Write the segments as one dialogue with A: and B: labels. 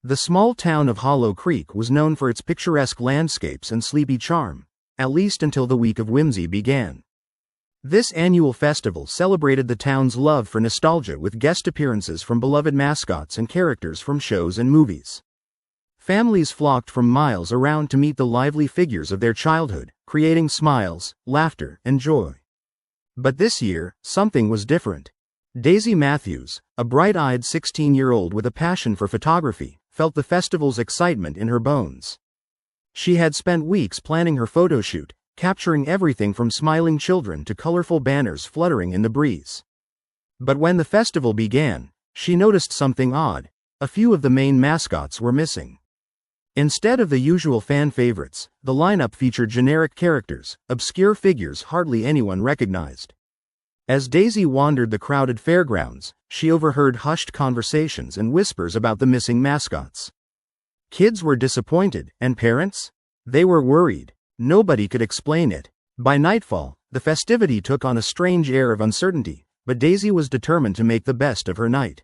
A: The small town of Hollow Creek was known for its picturesque landscapes and sleepy charm, at least until the week of Whimsy began. This annual festival celebrated the town's love for nostalgia with guest appearances from beloved mascots and characters from shows and movies. Families flocked from miles around to meet the lively figures of their childhood, creating smiles, laughter, and joy. But this year, something was different. Daisy Matthews, a bright-eyed 16-year-old with a passion for photography, felt the festival's excitement in her bones. She had spent weeks planning her photo shoot, capturing everything from smiling children to colorful banners fluttering in the breeze. But when the festival began, she noticed something odd. A few of the main mascots were missing. Instead of the usual fan favorites, the lineup featured generic characters, obscure figures hardly anyone recognized. As Daisy wandered the crowded fairgrounds, she overheard hushed conversations and whispers about the missing mascots. Kids were disappointed, and parents? They were worried. Nobody could explain it. By nightfall, the festivity took on a strange air of uncertainty, but Daisy was determined to make the best of her night.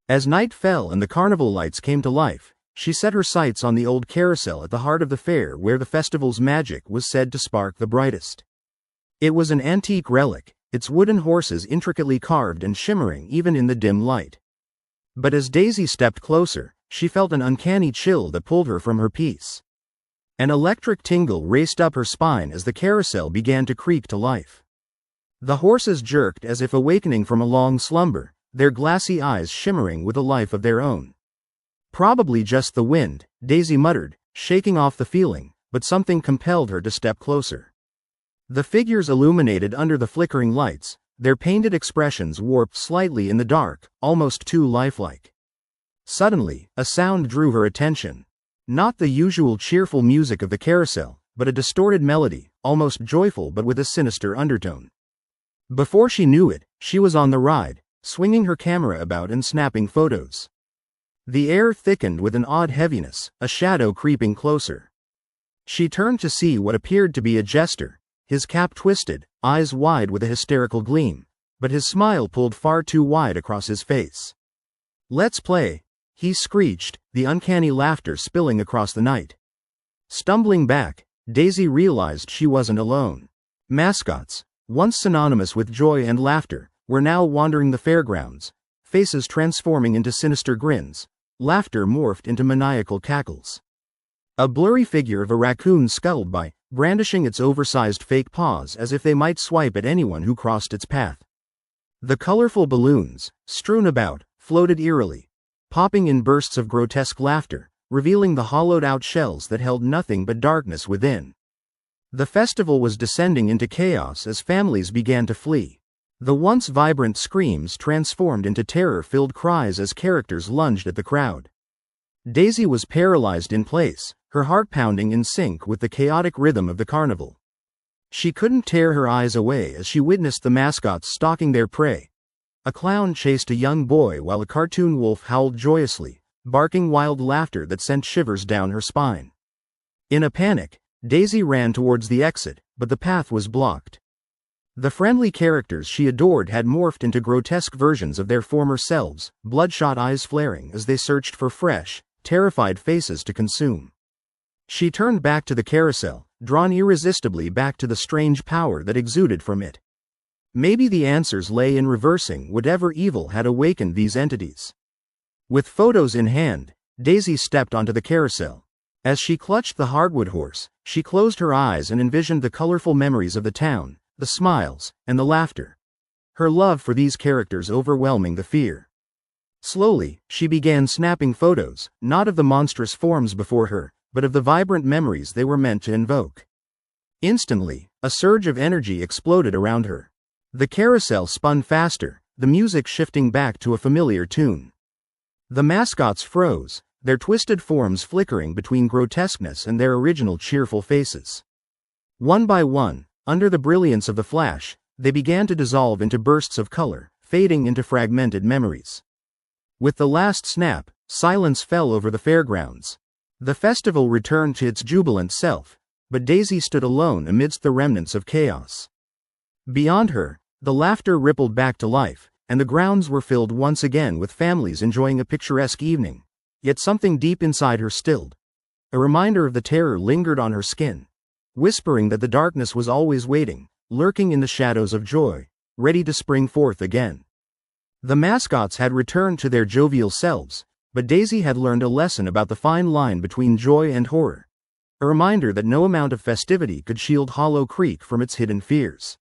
A: As night fell and the carnival lights came to life, she set her sights on the old carousel at the heart of the fair where the festival's magic was said to spark the brightest. It was an antique relic, its wooden horses intricately carved and shimmering even in the dim light. But as Daisy stepped closer, she felt an uncanny chill that pulled her from her peace. An electric tingle raced up her spine as the carousel began to creak to life. The horses jerked as if awakening from a long slumber, their glassy eyes shimmering with a life of their own. Probably just the wind, Daisy muttered, shaking off the feeling, but something compelled her to step closer. The figures illuminated under the flickering lights, their painted expressions warped slightly in the dark, almost too lifelike. Suddenly, a sound drew her attention. Not the usual cheerful music of the carousel, but a distorted melody, almost joyful but with a sinister undertone. Before she knew it, she was on the ride, swinging her camera about and snapping photos. The air thickened with an odd heaviness, a shadow creeping closer. She turned to see what appeared to be a jester, his cap twisted, eyes wide with a hysterical gleam, but his smile pulled far too wide across his face. "Let's play," he screeched, the uncanny laughter spilling across the night. Stumbling back, Daisy realized she wasn't alone. Mascots, once synonymous with joy and laughter, were now wandering the fairgrounds, faces transforming into sinister grins, laughter morphed into maniacal cackles. A blurry figure of a raccoon sculled by, brandishing its oversized fake paws as if they might swipe at anyone who crossed its path. The colorful balloons, strewn about, floated eerily, popping in bursts of grotesque laughter, revealing the hollowed-out shells that held nothing but darkness within. The festival was descending into chaos as families began to flee. The once vibrant screams transformed into terror-filled cries as characters lunged at the crowd. Daisy was paralyzed in place, her heart pounding in sync with the chaotic rhythm of the carnival. She couldn't tear her eyes away as she witnessed the mascots stalking their prey. A clown chased a young boy while a cartoon wolf howled joyously, barking wild laughter that sent shivers down her spine. In a panic, Daisy ran towards the exit, but the path was blocked. The friendly characters she adored had morphed into grotesque versions of their former selves, bloodshot eyes flaring as they searched for fresh, terrified faces to consume. She turned back to the carousel, drawn irresistibly back to the strange power that exuded from it. Maybe the answers lay in reversing whatever evil had awakened these entities. With photos in hand, Daisy stepped onto the carousel. As she clutched the hardwood horse, she closed her eyes and envisioned the colorful memories of the town, the smiles, and the laughter. Her love for these characters overwhelming the fear. Slowly, she began snapping photos, not of the monstrous forms before her, but of the vibrant memories they were meant to invoke. Instantly, a surge of energy exploded around her. The carousel spun faster, the music shifting back to a familiar tune. The mascots froze, their twisted forms flickering between grotesqueness and their original cheerful faces. One by one, under the brilliance of the flash, they began to dissolve into bursts of color, fading into fragmented memories. With the last snap, silence fell over the fairgrounds. The festival returned to its jubilant self, but Daisy stood alone amidst the remnants of chaos. Beyond her, the laughter rippled back to life, and the grounds were filled once again with families enjoying a picturesque evening, Yet something deep inside her stilled. A reminder of the terror lingered on her skin, whispering that the darkness was always waiting, lurking in the shadows of joy, ready to spring forth again. The mascots had returned to their jovial selves, but Daisy had learned a lesson about the fine line between joy and horror. A reminder that no amount of festivity could shield Hollow Creek from its hidden fears.